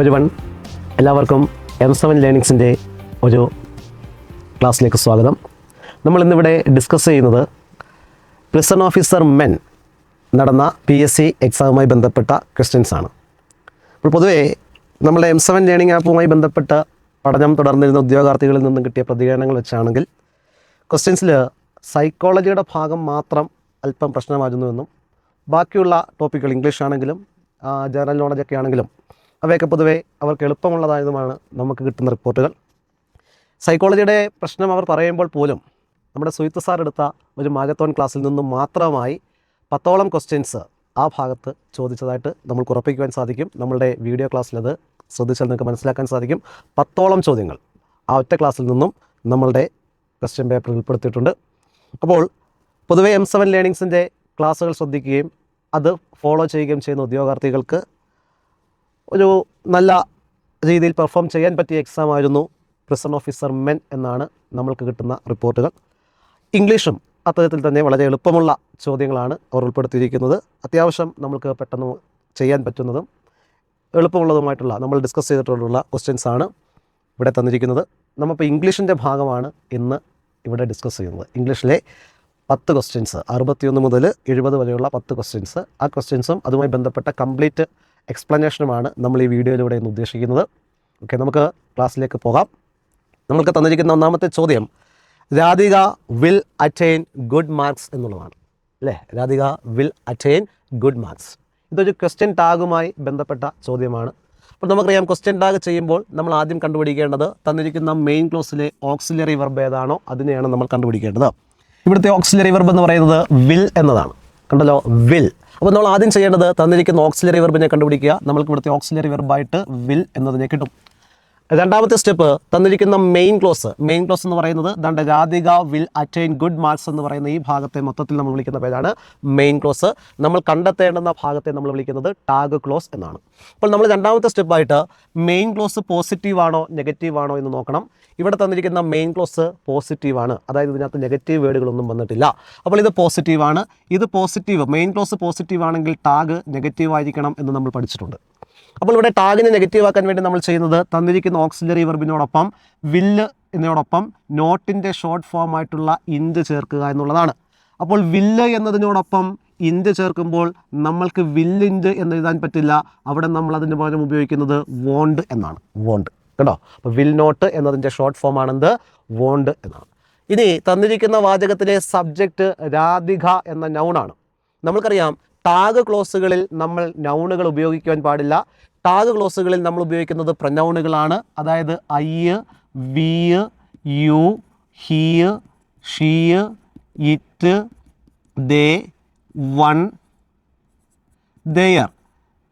Everyone, എല്ലാവർക്കും M7 ലേണിങ്സിൻ്റെ ഒരു ക്ലാസ്സിലേക്ക് സ്വാഗതം. നമ്മളിന്നിവിടെ ഡിസ്കസ് ചെയ്യുന്നത് പ്രിസൺ ഓഫീസർ മെൻ നടന്ന PSC എക്സാമുമായി ബന്ധപ്പെട്ട ക്വസ്റ്റ്യൻസ് ആണ്. അപ്പോൾ പൊതുവേ നമ്മുടെ M7 ലേണിംഗ് ആപ്പുമായി ബന്ധപ്പെട്ട പഠനം തുടർന്നിരുന്ന ഉദ്യോഗാർത്ഥികളിൽ നിന്നും കിട്ടിയ പ്രതികരണങ്ങൾ വെച്ചാണെങ്കിൽ ക്വസ്റ്റ്യൻസിൽ സൈക്കോളജിയുടെ ഭാഗം മാത്രം അല്പം പ്രശ്നമാകുന്നുവെന്നും ബാക്കിയുള്ള ടോപ്പിക്കുകൾ ഇംഗ്ലീഷ് ആണെങ്കിലും ജനറൽ നോളജൊക്കെ ആണെങ്കിലും അവയൊക്കെ പൊതുവേ അവർക്ക് എളുപ്പമുള്ളതായതുമാണ് നമുക്ക് കിട്ടുന്ന റിപ്പോർട്ടുകൾ. സൈക്കോളജിയുടെ പ്രശ്നം അവർ പറയുമ്പോൾ പോലും നമ്മുടെ സുഹിത്ത് സാർ എടുത്ത ഒരു മാരത്തോൺ ക്ലാസ്സിൽ നിന്നും മാത്രമായി 10ഓളം ക്വസ്റ്റ്യൻസ് ആ ഭാഗത്ത് ചോദിച്ചതായിട്ട് നമുക്ക് ഉറപ്പിക്കുവാൻ സാധിക്കും. നമ്മളുടെ വീഡിയോ ക്ലാസ്സിലത് ശ്രദ്ധിച്ചാൽ നിങ്ങൾക്ക് മനസ്സിലാക്കാൻ സാധിക്കും. 10ഓളം ചോദ്യങ്ങൾ ആ ഒറ്റ ക്ലാസ്സിൽ നിന്നും നമ്മളുടെ ക്വസ്റ്റ്യൻ പേപ്പറിൽ ഉൾപ്പെടുത്തിയിട്ടുണ്ട്. അപ്പോൾ പൊതുവേ M7 ലേണിങ്സിൻ്റെ ക്ലാസ്സുകൾ ശ്രദ്ധിക്കുകയും അത് ഫോളോ ചെയ്യുകയും ചെയ്യുന്ന ഉദ്യോഗാർത്ഥികൾക്ക് ഒരു നല്ല രീതിയിൽ പെർഫോം ചെയ്യാൻ പറ്റിയ എക്സാം ആയിരുന്നു പ്രിസൺ ഓഫീസർ മെൻ എന്നാണ് നമ്മൾക്ക് കിട്ടുന്ന റിപ്പോർട്ടുകൾ. ഇംഗ്ലീഷും അത്തരത്തിൽ തന്നെ വളരെ എളുപ്പമുള്ള ചോദ്യങ്ങളാണ് അവർ ഉൾപ്പെടുത്തിയിരിക്കുന്നത്. അത്യാവശ്യം നമുക്ക് പെട്ടെന്ന് ചെയ്യാൻ പറ്റുന്നതും എളുപ്പമുള്ളതുമായിട്ടുള്ള നമ്മൾ ഡിസ്കസ് ചെയ്തിട്ടുള്ള ക്വസ്റ്റ്യൻസാണ് ഇവിടെ തന്നിരിക്കുന്നത്. നമ്മളിപ്പോൾ ഇംഗ്ലീഷിൻ്റെ ഭാഗമാണ് ഇന്ന് ഇവിടെ ഡിസ്കസ് ചെയ്യുന്നത്. ഇംഗ്ലീഷിലെ 10 ക്വസ്റ്റ്യൻസ്, 61 മുതൽ 70 വരെയുള്ള 10 ക്വസ്റ്റ്യൻസ്, ആ ക്വസ്റ്റ്യൻസും അതുമായി ബന്ധപ്പെട്ട കംപ്ലീറ്റ് എക്സ്പ്ലനേഷനുമാണ് നമ്മൾ ഈ വീഡിയോയിലൂടെ ഇന്ന് ഉദ്ദേശിക്കുന്നത്. ഓക്കെ, നമുക്ക് ക്ലാസ്സിലേക്ക് പോകാം. നമ്മൾക്ക് തന്നിരിക്കുന്ന ഒന്നാമത്തെ ചോദ്യം Radhika will attain good marks എന്നുള്ളതാണ്. അല്ലേ, Radhika will attain good marks. ഇതൊരു ക്വസ്റ്റ്യൻ ടാഗുമായി ബന്ധപ്പെട്ട ചോദ്യമാണ്. അപ്പോൾ നമുക്കറിയാം, ക്വസ്റ്റ്യൻ ടാഗ് ചെയ്യുമ്പോൾ നമ്മൾ ആദ്യം കണ്ടുപിടിക്കേണ്ടത് തന്നിരിക്കുന്ന മെയിൻ ക്ലോസിലെ ഓക്സിലറി വെർബ് ഏതാണോ അതിനെയാണ് നമ്മൾ കണ്ടുപിടിക്കേണ്ടത്. ഇവിടുത്തെ ഓക്സിലറി വെർബ് എന്ന് പറയുന്നത് വിൽ എന്നതാണ്. കണ്ടല്ലോ, വിൽ. അപ്പോൾ നമ്മൾ ആദ്യം ചെയ്യേണ്ടത് തന്നിരിക്കുന്ന ഓക്സിലറി വെർബിനെ കണ്ടുപിടിക്കുക. നമ്മൾക്ക് ഇവിടുത്തെ ഓക്സിലറി വെർബായിട്ട് വിൽ എന്നതിനെ കിട്ടും. രണ്ടാമത്തെ സ്റ്റെപ്പ് തന്നിരിക്കുന്ന മെയിൻ ക്ലോസ് എന്ന് പറയുന്നത് ദാണ്ട് Radhika will attain good marks എന്ന് പറയുന്ന ഈ ഭാഗത്തെ മൊത്തത്തിൽ നമ്മൾ വിളിക്കുന്ന പേരാണ് മെയിൻ ക്ലോസ്. നമ്മൾ കണ്ടെത്തേണ്ടുന്ന ഭാഗത്തെ നമ്മൾ വിളിക്കുന്നത് ടാഗ് ക്ലോസ് എന്നാണ്. അപ്പോൾ നമ്മൾ രണ്ടാമത്തെ സ്റ്റെപ്പായിട്ട് മെയിൻ ക്ലോസ് പോസിറ്റീവ് ആണോ നെഗറ്റീവ് ആണോ എന്ന് നോക്കണം. ഇവിടെ തന്നിരിക്കുന്ന മെയിൻ ക്ലോസ് പോസിറ്റീവാണ്, അതായത് ഇതിനകത്ത് നെഗറ്റീവ് വേർഡുകളൊന്നും വന്നിട്ടില്ല. അപ്പോൾ ഇത് പോസിറ്റീവാണ്. ഇത് പോസിറ്റീവ്, മെയിൻ ക്ലോസ് പോസിറ്റീവ് ആണെങ്കിൽ ടാഗ് നെഗറ്റീവ് ആയിരിക്കണം എന്ന് നമ്മൾ പഠിച്ചിട്ടുണ്ട്. അപ്പോൾ ഇവിടെ ടാഗിനെ നെഗറ്റീവ് ആക്കാൻ വേണ്ടി നമ്മൾ ചെയ്യുന്നത് തന്നിരിക്കുന്ന ഓക്സിലറി വെർബിനോടൊപ്പം വില്ല് എന്നതിനോടൊപ്പം നോട്ടിൻ്റെ ഷോർട്ട് ഫോം ആയിട്ടുള്ള ഇൻഡ് ചേർക്കുക എന്നുള്ളതാണ്. അപ്പോൾ വില്ല് എന്നതിനോടൊപ്പം ഇൻഡ് ചേർക്കുമ്പോൾ നമ്മൾക്ക് വില്ലിൻഡ് എന്ന് എഴുതാൻ പറ്റില്ല. അവിടെ നമ്മൾ അതിന് പകരം ഉപയോഗിക്കുന്നത് വോണ്ട് എന്നാണ്. വോണ്ട്, കേട്ടോ. അപ്പോൾ വിൽ നോട്ട് എന്നതിൻ്റെ ഷോർട്ട് ഫോം ആണെന്ത്, വോണ്ട് എന്നാണ്. ഇനി തന്നിരിക്കുന്ന വാചകത്തിലെ സബ്ജക്റ്റ് രാധിക എന്ന നൗണാണ്. നമ്മൾക്കറിയാം, ടാഗ് ക്ലോസുകളിൽ നമ്മൾ നൗണുകൾ ഉപയോഗിക്കുവാൻ പാടില്ല. ടാഗ് ക്ലോസുകളിൽ നമ്മൾ ഉപയോഗിക്കുന്നത് പ്രനൗണുകളാണ്. അതായത് I, we, you, he, she, it, they, one, there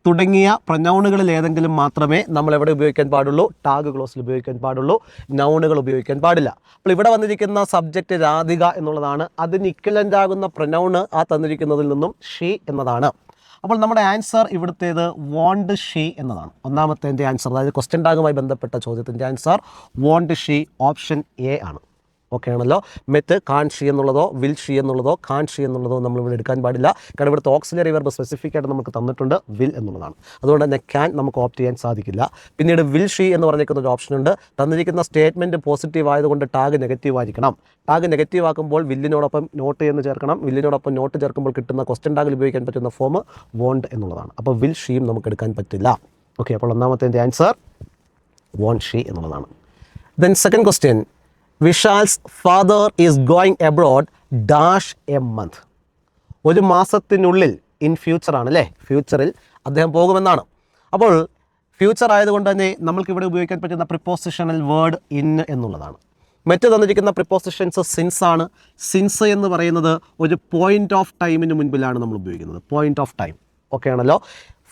തുടങ്ങിയ പ്രനൗണുകളിൽ ഏതെങ്കിലും മാത്രമേ നമ്മൾ എവിടെ ഉപയോഗിക്കാൻ പാടുള്ളൂ, ടാഗ് ക്ലോസിൽ ഉപയോഗിക്കാൻ പാടുള്ളൂ. നൗണുകൾ ഉപയോഗിക്കാൻ പാടില്ല. അപ്പോൾ ഇവിടെ വന്നിരിക്കുന്ന സബ്ജക്റ്റ് രാധിക എന്നുള്ളതാണ്. അതിന് ഇക്വലൻ്റ് ആകുന്ന പ്രനൗണ് ആ തന്നിരിക്കുന്നതിൽ നിന്നും ഷീ എന്നതാണ്. അപ്പോൾ നമ്മുടെ ആൻസർ ഇവിടുത്തേത് വോണ്ട് ഷീ എന്നതാണ്. ഒന്നാമത്തെ ആൻസർ, അതായത് ക്വസ്റ്റ്യൻ ടാഗുമായി ബന്ധപ്പെട്ട ചോദ്യത്തിൻ്റെ answer won't she, option A ആണ്. ഓക്കെ ആണല്ലോ. മെറ്റ് കാൺ ഷീ എന്നുള്ളതോ വിൽ ഷീ എന്നുള്ളതോ കാൺ ഷീ എന്നുള്ളതോ നമ്മളിവിടെ എടുക്കാൻ പാടില്ല. കാരണം ഇവിടുത്തെ ഓക്സിലറി വെർബ് സ്പെസിഫിക് ആയിട്ട് നമുക്ക് തന്നിട്ടുണ്ട് വിൽ എന്നുള്ളതാണ്. അതുകൊണ്ട് തന്നെ ക്യാൻ നമുക്ക് ഓപ്റ്റ് ചെയ്യാൻ സാധിക്കില്ല. പിന്നീട് വിൽ ഷീ എന്ന് പറഞ്ഞിരിക്കുന്ന ഒരു ഓപ്ഷൻ ഉണ്ട്. തന്നിരിക്കുന്ന സ്റ്റേറ്റ്മെൻറ്റ് പോസിറ്റീവ് ആയതുകൊണ്ട് ടാഗ് നെഗറ്റീവ് ആയിരിക്കണം. ടാഗ് നെഗറ്റീവ് ആക്കുമ്പോൾ വില്ലിനോടൊപ്പം നോട്ട് എന്ന് ചേർക്കണം. വില്ലിനോടൊപ്പം നോട്ട് ചേർക്കുമ്പോൾ കിട്ടുന്ന ക്വസ്റ്റ്യൻ ടാഗിൽ ഉപയോഗിക്കാൻ പറ്റുന്ന ഫോം വോണ്ട് എന്നുള്ളതാണ്. അപ്പോൾ വിൽ ഷീയും നമുക്ക് എടുക്കാൻ പറ്റില്ല. ഓക്കെ, അപ്പോൾ ഒന്നാമത്തെ ആൻസർ വോണ്ട് ഷീ എന്നുള്ളതാണ്. Then second question, Vishal's father is going abroad dash a month. ഒരു മാസത്തിനുള്ളിൽ, ഇൻ ഫ്യൂച്ചറാണ് അല്ലേ, ഫ്യൂച്ചറിൽ അദ്ദേഹം പോകുമെന്നാണ്. അപ്പോൾ ഫ്യൂച്ചർ ആയതുകൊണ്ട് തന്നെ നമ്മൾക്കിവിടെ ഉപയോഗിക്കാൻ പറ്റുന്ന പ്രിപ്പോസിഷണൽ വേർഡ് ഇൻ എന്നുള്ളതാണ്. മറ്റു തന്നിരിക്കുന്ന പ്രിപ്പോസിഷൻസ് സിൻസ് ആണ്. സിൻസ് എന്ന് പറയുന്നത് ഒരു പോയിൻ്റ് ഓഫ് ടൈമിന് മുൻപിലാണ് നമ്മൾ ഉപയോഗിക്കുന്നത്. Point of time. ഓക്കെ ആണല്ലോ.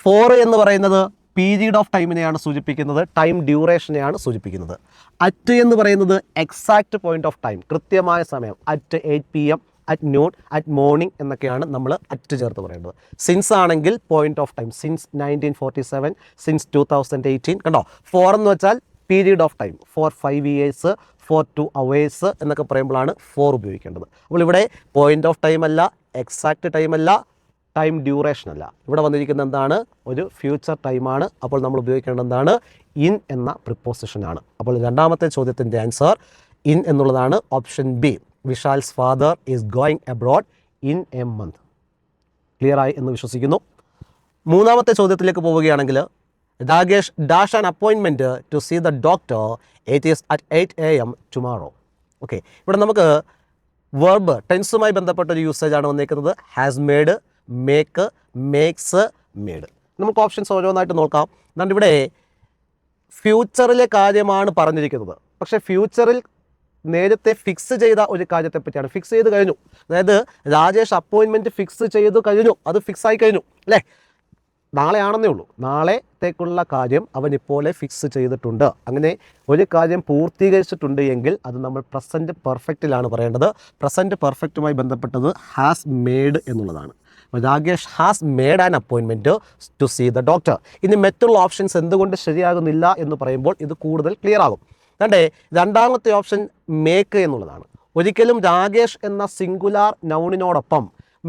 ഫോർ എന്ന് പറയുന്നത് പീരീഡ് ഓഫ് ടൈമിനെയാണ് സൂചിപ്പിക്കുന്നത്, ടൈം ഡ്യൂറേഷനെയാണ് സൂചിപ്പിക്കുന്നത്. അറ്റ് എന്ന് പറയുന്നത് എക്സാക്റ്റ് പോയിൻ്റ് ഓഫ് ടൈം, കൃത്യമായ സമയം. At 8 PM, at noon, at morning എന്നൊക്കെയാണ് നമ്മൾ അറ്റ് ചേർത്ത് പറയേണ്ടത്. സിൻസ് ആണെങ്കിൽ point of time, since 1947, since 2018. കണ്ടോ, ഫോർ എന്ന് വെച്ചാൽ period of time, for 5 years, for 2 hours എന്നൊക്കെ പറയുമ്പോഴാണ് ഫോർ ഉപയോഗിക്കേണ്ടത്. അപ്പോൾ ഇവിടെ പോയിൻ്റ് ഓഫ് ടൈം അല്ല, എക്സാക്റ്റ് ടൈം അല്ല, ടൈം ഡ്യൂറേഷൻ അല്ല, ഇവിടെ വന്നിരിക്കുന്ന എന്താണ്, ഒരു ഫ്യൂച്ചർ ടൈമാണ്. അപ്പോൾ നമ്മൾ ഉപയോഗിക്കേണ്ടത് എന്താണ്, ഇൻ എന്ന പ്രിപ്പോസിഷനാണ്. അപ്പോൾ രണ്ടാമത്തെ ചോദ്യത്തിൻ്റെ ആൻസർ ഇൻ എന്നുള്ളതാണ്, option B. Vishal's father is going abroad in a month. Clear ആയി എന്ന് വിശ്വസിക്കുന്നു. മൂന്നാമത്തെ ചോദ്യത്തിലേക്ക് പോവുകയാണെങ്കിൽ, Rakesh dash an appointment to see the doctor, it is at 8 AM tomorrow. Okay, ഇവിടെ നമുക്ക് വെർബ് ടെൻസുമായി ബന്ധപ്പെട്ടൊരു യൂസേജാണ് വന്നിരിക്കുന്നത്. Has made, make, makes, made. നമുക്ക് ഓപ്ഷൻസ് ഓരോന്നായിട്ട് നോക്കാം. എന്നാൽ ഇവിടെ ഫ്യൂച്ചറിലെ കാര്യമാണ് പറഞ്ഞിരിക്കുന്നത്. പക്ഷേ ഫ്യൂച്ചറിൽ നേരത്തെ ഫിക്സ് ചെയ്ത ഒരു കാര്യത്തെ പറ്റിയാണ്. ഫിക്സ് ചെയ്ത് കഴിഞ്ഞു, അതായത് രാജേഷ് അപ്പോയിൻമെൻറ്റ് ഫിക്സ് ചെയ്ത് കഴിഞ്ഞു, അത് ഫിക്സായി കഴിഞ്ഞു അല്ലേ, നാളെ ആണെന്നേ ഉള്ളൂ. നാളത്തേക്കുള്ള കാര്യം അവൻ ഇപ്പോലെ ഫിക്സ് ചെയ്തിട്ടുണ്ട്. അങ്ങനെ ഒരു കാര്യം പൂർത്തീകരിച്ചിട്ടുണ്ട് എങ്കിൽ അത് നമ്മൾ പ്രസൻറ്റ് പെർഫെക്റ്റിലാണ് പറയേണ്ടത്. പ്രസൻറ്റ് പെർഫെക്റ്റുമായി ബന്ധപ്പെട്ടത് ഹാസ് മേഡ് എന്നുള്ളതാണ്. Rakesh has made an appointment to see the doctor. ഇനി മറ്റുള്ള ഓപ്ഷൻസ് എന്തുകൊണ്ട് ശരിയാകുന്നില്ല എന്ന് പറയുമ്പോൾ ഇത് കൂടുതൽ ക്ലിയർ ആകും. കണ്ടേ, രണ്ടാമത്തെ ഓപ്ഷൻ മേക്ക് എന്നുള്ളതാണ്. ഒരിക്കലും രാകേഷ് എന്ന സിംഗുലാർ നൗണിനോടൊപ്പം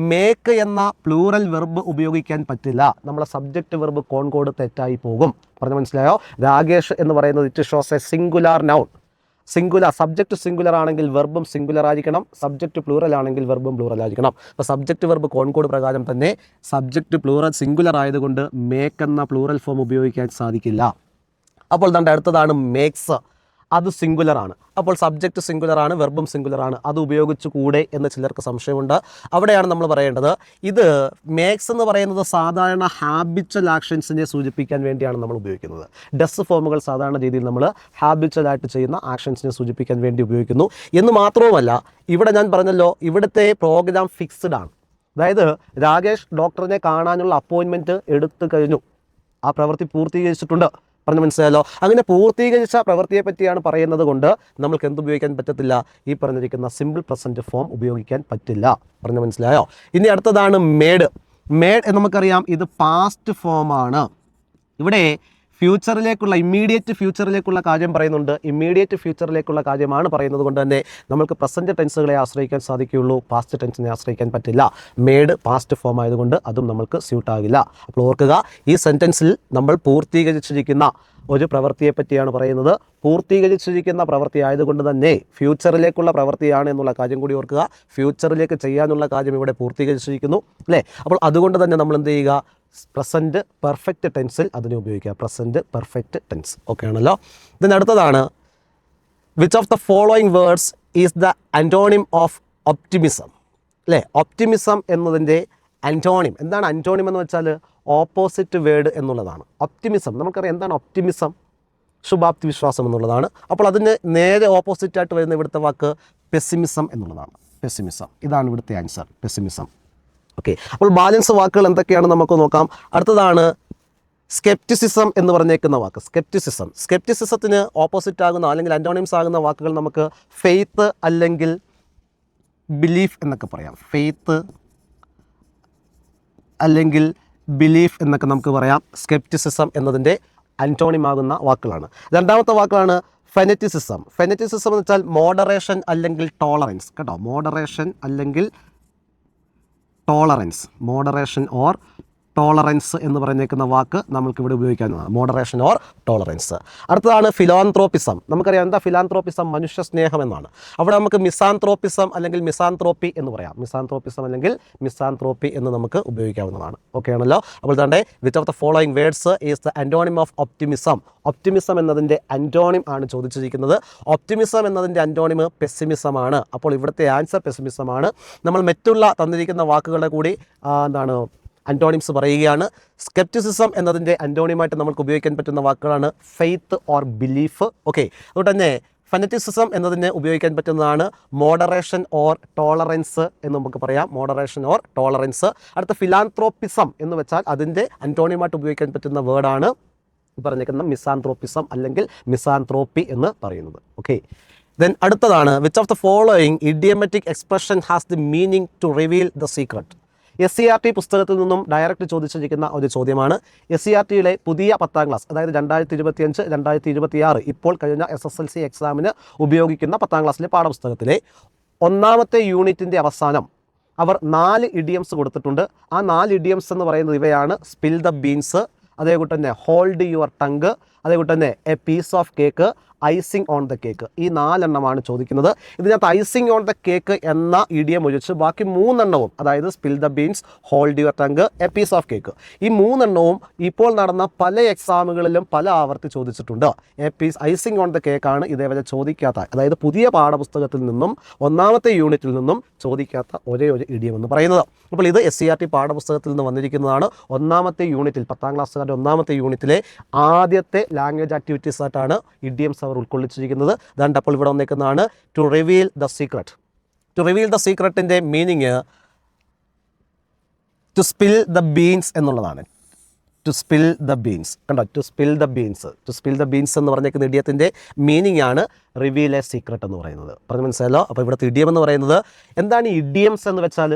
മേക്ക് എന്ന പ്ലൂറൽ വെർബ് ഉപയോഗിക്കാൻ പറ്റില്ല. നമ്മളെ സബ്ജക്റ്റ് വെർബ് കോൺകോഡ് തെറ്റായി പോകും. പറഞ്ഞ് മനസ്സിലായോ? രാകേഷ് എന്ന് പറയുന്നത് it shows A singular noun. Singular subject singular ആണെങ്കിൽ വെർബും സിംഗുലർ ആയിരിക്കണം, സബ്ജക്റ്റ് പ്ലൂറൽ ആണെങ്കിൽ വെർബും പ്ലൂറൽ ആയിരിക്കണം. അപ്പോൾ സബ്ജക്റ്റ് വെർബ് കോൺകോഡ് പ്രകാരം തന്നെ സബ്ജക്റ്റ് പ്ലൂറൽ സിംഗുലർ ആയതുകൊണ്ട് മേക്ക് എന്ന പ്ലൂറൽ ഫോം ഉപയോഗിക്കാൻ സാധിക്കില്ല. അപ്പോൾ നമ്മുടെ അടുത്തതാണ് മേക്സ്. അത് സിംഗുലറാണ്. അപ്പോൾ സബ്ജക്റ്റ് സിംഗുലറാണ്, വെർബും സിംഗുലറാണ്, അത് ഉപയോഗിച്ചു കൂടെ എന്ന് ചിലർക്ക് സംശയമുണ്ട്. അവിടെയാണ് നമ്മൾ പറയേണ്ടത്, ഇത് മേക്സ് എന്ന് പറയുന്നത് സാധാരണ ഹാബിച്വൽ ആക്ഷൻസിനെ സൂചിപ്പിക്കാൻ വേണ്ടിയാണ് നമ്മൾ ഉപയോഗിക്കുന്നത്. ഡസ് ഫോമുകൾ സാധാരണ രീതിയിൽ നമ്മൾ ഹാബിച്വലായിട്ട് ചെയ്യുന്ന ആക്ഷൻസിനെ സൂചിപ്പിക്കാൻ വേണ്ടി ഉപയോഗിക്കുന്നു എന്ന് മാത്രവുമല്ല, ഇവിടെ ഞാൻ പറഞ്ഞല്ലോ, ഇവിടുത്തെ പ്രോഗ്രാം ഫിക്സ്ഡ് ആണ്. അതായത് രാകേഷ് ഡോക്ടറിനെ കാണാനുള്ള അപ്പോയിൻമെൻറ്റ് എടുത്തു കഴിഞ്ഞു, ആ പ്രവൃത്തി പൂർത്തീകരിച്ചിട്ടുണ്ട്. പറഞ്ഞ് മനസ്സിലായല്ലോ? അങ്ങനെ പൂർത്തീകരിച്ച പ്രവൃത്തിയെ പറ്റിയാണ് പറയുന്നത് കൊണ്ട് നമ്മൾക്ക് എന്തുപയോഗിക്കാൻ പറ്റത്തില്ല, ഈ പറഞ്ഞിരിക്കുന്ന സിമ്പിൾ പ്രസൻറ്റ് ഫോം ഉപയോഗിക്കാൻ പറ്റില്ല. പറഞ്ഞ് മനസ്സിലായോ? ഇനി അടുത്തതാണ് മേഡ്. മേഡ് എന്ന് നമുക്കറിയാം, ഇത് പാസ്റ്റ് ഫോമാണ്. ഇവിടെ ഫ്യൂച്ചറിലേക്കുള്ള ഇമ്മീഡിയറ്റ് ഫ്യൂച്ചറിലേക്കുള്ള കാര്യം പറയുന്നുണ്ട്. ഇമ്മീഡിയറ്റ് ഫ്യൂച്ചറിലേക്കുള്ള കാര്യമാണ് പറയുന്നത് കൊണ്ട് തന്നെ നമുക്ക് പ്രസൻറ്റ് ടെൻസുകളെ ആശ്രയിക്കാൻ സാധിക്കുകയുള്ളൂ, പാസ്റ്റ് ടെൻസിനെ ആശ്രയിക്കാൻ പറ്റില്ല. മേഡ് പാസ്റ്റ് ഫോം ആയതുകൊണ്ട് അതും നമുക്ക് സ്യൂട്ടാകില്ല. അപ്പോൾ ഓർക്കുക, ഈ സെൻറ്റൻസിൽ നമ്മൾ പൂർത്തീകരിച്ചിരിക്കുന്ന ഒരു പ്രവൃത്തിയെ പറ്റിയാണ് പറയുന്നത്. പൂർത്തീകരിച്ചിരിക്കുന്ന പ്രവൃത്തി ആയതുകൊണ്ട് തന്നെ ഫ്യൂച്ചറിലേക്കുള്ള പ്രവൃത്തിയാണ് എന്നുള്ള കാര്യം കൂടി ഓർക്കുക. ഫ്യൂച്ചറിലേക്ക് ചെയ്യാനുള്ള കാര്യം ഇവിടെ പൂർത്തീകരിച്ചിരിക്കുന്നു അല്ലേ? അപ്പോൾ അതുകൊണ്ട് തന്നെ നമ്മൾ എന്ത് ചെയ്യുക, പ്രസൻറ്റ് പെർഫെക്റ്റ് ടെൻസിൽ അതിനെ ഉപയോഗിക്കുക. Present perfect tense. ഓക്കെ ആണല്ലോ? ഇതിനടുത്തതാണ്, which of the following words is the antonym of optimism അല്ലേ? ഒപ്റ്റിമിസം എന്നതിൻ്റെ അൻറ്റോണിം എന്താണ്? അൻറ്റോണിം എന്ന് വെച്ചാൽ ഓപ്പോസിറ്റ് വേർഡ് എന്നുള്ളതാണ്. ഒപ്റ്റിമിസം നമുക്കറിയാം എന്താണ് ഒപ്റ്റിമിസം, ശുഭാപ്തി വിശ്വാസം എന്നുള്ളതാണ്. അപ്പോൾ അതിന് നേരെ ഓപ്പോസിറ്റായിട്ട് വരുന്ന ഇവിടുത്തെ വാക്ക് പെസിമിസം എന്നുള്ളതാണ്. പെസിമിസം, ഇതാണ് ഇവിടുത്തെ ആൻസർ, പെസിമിസം. ഓക്കെ, അപ്പോൾ ബാലൻസ് വാക്കുകൾ എന്തൊക്കെയാണ് നമുക്ക് നോക്കാം. അടുത്തതാണ് സ്കെപ്റ്റിസിസം എന്ന് പറഞ്ഞേക്കുന്ന വാക്ക്. സ്കെപ്റ്റിസിസത്തിന് ഓപ്പോസിറ്റ് ആകുന്ന അല്ലെങ്കിൽ അൻറ്റോണിംസ് ആകുന്ന വാക്കുകൾ നമുക്ക് ഫെയ്ത്ത് അല്ലെങ്കിൽ ബിലീഫ് എന്നൊക്കെ പറയാം. ഫെയ്ത്ത് അല്ലെങ്കിൽ ബിലീഫ് എന്നൊക്കെ നമുക്ക് പറയാം. സ്കെപ്റ്റിസിസം എന്നതിൻ്റെ അൻറ്റോണിം ആകുന്ന വാക്കുകളാണ്. രണ്ടാമത്തെ വാക്കാണ് ഫെനറ്റിസിസം. ഫെനറ്റിസിസം എന്ന് വെച്ചാൽ മോഡറേഷൻ അല്ലെങ്കിൽ ടോളറൻസ് കേട്ടോ. മോഡറേഷൻ അല്ലെങ്കിൽ ടോളറൻസ്, മോഡറേഷൻ ഓർ ടോളറൻസ് എന്ന് പറഞ്ഞേക്കുന്ന വാക്ക് നമുക്കിവിടെ ഉപയോഗിക്കാവുന്നതാണ്. Moderation or tolerance. അടുത്തതാണ് ഫിലാന്ത്രോപ്പിസം. നമുക്കറിയാം എന്താ ഫിലാന്ത്രോപ്പിസം? മനുഷ്യ സ്നേഹം എന്നാണ്. അവിടെ നമുക്ക് മിസാന്ത്രോപ്പിസം അല്ലെങ്കിൽ മിസാന്ത്രോപ്പി എന്ന് പറയാം. മിസാന്ത്രോപ്പിസം അല്ലെങ്കിൽ മിസാന്ത്രോപ്പി എന്ന് നമുക്ക് ഉപയോഗിക്കാവുന്നതാണ്. ഓക്കെ ആണല്ലോ? അപ്പോൾ തന്നെ which of the following words is the antonym of optimism. Optimism എന്നതിൻ്റെ അൻറ്റോണിം ആണ് ചോദിച്ചിരിക്കുന്നത്. ഒപ്റ്റിമിസം എന്നതിൻ്റെ അൻറ്റോണിം പെസിമിസമാണ്. അപ്പോൾ ഇവിടുത്തെ ആൻസർ പെസിമിസമാണ്. നമ്മൾ മറ്റുള്ള തന്നിരിക്കുന്ന വാക്കുകളുടെ കൂടി എന്താണ് അൻറ്റോണിംസ് പറയുകയാണ്. സ്കെപ്റ്റിസിസം എന്നതിൻ്റെ അൻറ്റോണിമായിട്ട് നമുക്ക് ഉപയോഗിക്കാൻ പറ്റുന്ന വാക്കുകളാണ് ഫെയ്ത്ത് ഓർ ബിലീഫ്. ഓക്കെ, അതുകൊണ്ട് തന്നെ ഫെനറ്റിസിസം എന്നതിന് ഉപയോഗിക്കാൻ പറ്റുന്നതാണ് മോഡറേഷൻ ഓർ ടോളറൻസ് എന്ന് നമുക്ക് പറയാം. Moderation or tolerance. അടുത്ത ഫിലാന്ത്രോപ്പിസം എന്ന് വെച്ചാൽ അതിൻ്റെ അൻറ്റോണിമായിട്ട് ഉപയോഗിക്കാൻ പറ്റുന്ന വേർഡാണ് പറഞ്ഞേക്കുന്ന മിസാന്ത്രോപ്പിസം അല്ലെങ്കിൽ മിസാന്ത്രോപ്പി എന്ന് പറയുന്നത്. ഓക്കെ, ദെൻ അടുത്തതാണ് which of the following idiomatic expression has the meaning to reveal the secret. SCERT പുസ്തകത്തിൽ നിന്നും ഡയറക്റ്റ് ചോദിച്ചിരിക്കുന്ന ഒരു ചോദ്യമാണ്. SCERTയുടെ പുതിയ 10ാം ക്ലാസ്, അതായത് 2025, 2026 ഇപ്പോൾ കഴിഞ്ഞ SSLC എക്സാമിന് ഉപയോഗിക്കുന്ന 10ാം ക്ലാസ്സിലെ പാഠപുസ്തകത്തിലെ 1ാമത്തെ യൂണിറ്റിൻ്റെ അവസാനം അവർ 4 ഇഡിയംസ് കൊടുത്തിട്ടുണ്ട്. ആ 4 ഇഡിയംസ് എന്ന് പറയുന്നത് ഇവയാണ്: സ്പിൽ ദ ബീൻസ്, അതേകൂട്ട് തന്നെ ഹോൾഡ് യുവർ ടങ്ക്, അതേകൂട്ട് തന്നെ a piece of cake, icing on the cake. ഈ 4 എണ്ണമാണ് ചോദിക്കുന്നത്. ഇതിനകത്ത് ഐസിങ് ഓൺ ദ കേക്ക് എന്ന ഇഡിയം ഒഴിച്ച് ബാക്കി 3 എണ്ണവും, അതായത് spill the beans, hold your tongue, a piece of cake, ഈ 3 എണ്ണവും ഇപ്പോൾ നടന്ന പല എക്സാമുകളിലും പല ആവർത്തി ചോദിച്ചിട്ടുണ്ട്. ഐസിങ് ഓൺ ദ കേക്കാണ് ഇതേവരെ ചോദിക്കാത്ത, അതായത് പുതിയ പാഠപുസ്തകത്തിൽ നിന്നും 1ാമത്തെ യൂണിറ്റിൽ നിന്നും ചോദിക്കാത്ത ഒരേ ഒരു ഇഡിയം എന്ന് പറയുന്നത്. അപ്പോൾ ഇത് SCERT പാഠപുസ്തകത്തിൽ നിന്ന് വന്നിരിക്കുന്നതാണ്. 1ാമത്തെ യൂണിറ്റിൽ, 10ാം ക്ലാസ്സുകാരുടെ 1ാമത്തെ യൂണിറ്റിലെ ആദ്യത്തെ ലാംഗ്വേജ് ആക്ടിവിറ്റീസ് ആയിട്ടാണ് ഇഡിയംസ് അവർ ഉൾക്കൊള്ളിച്ചിരിക്കുന്നത്. അതുകൊണ്ട് അപ്പോൾ ഇവിടെ വന്നേക്കുന്നതാണ് to reveal the secret. To reveal the സീക്രട്ടിൻ്റെ meaning to spill the beans എന്നുള്ളതാണ്. ടു സ്പിൽ ദ ബീൻസ്, കണ്ടോ, to spill the beans. To spill the beans എന്ന് പറഞ്ഞേക്കുന്ന ഇഡിയത്തിൻ്റെ മീനിങ് ആണ് റിവീൽ എ സീക്രട്ട് എന്ന് പറയുന്നത്. പറഞ്ഞു മനസ്സിലായല്ലോ? അപ്പോൾ ഇവിടുത്തെ ഇഡിയം എന്ന് പറയുന്നത് എന്താണ്? ഇഡിയംസ് എന്ന് വെച്ചാൽ,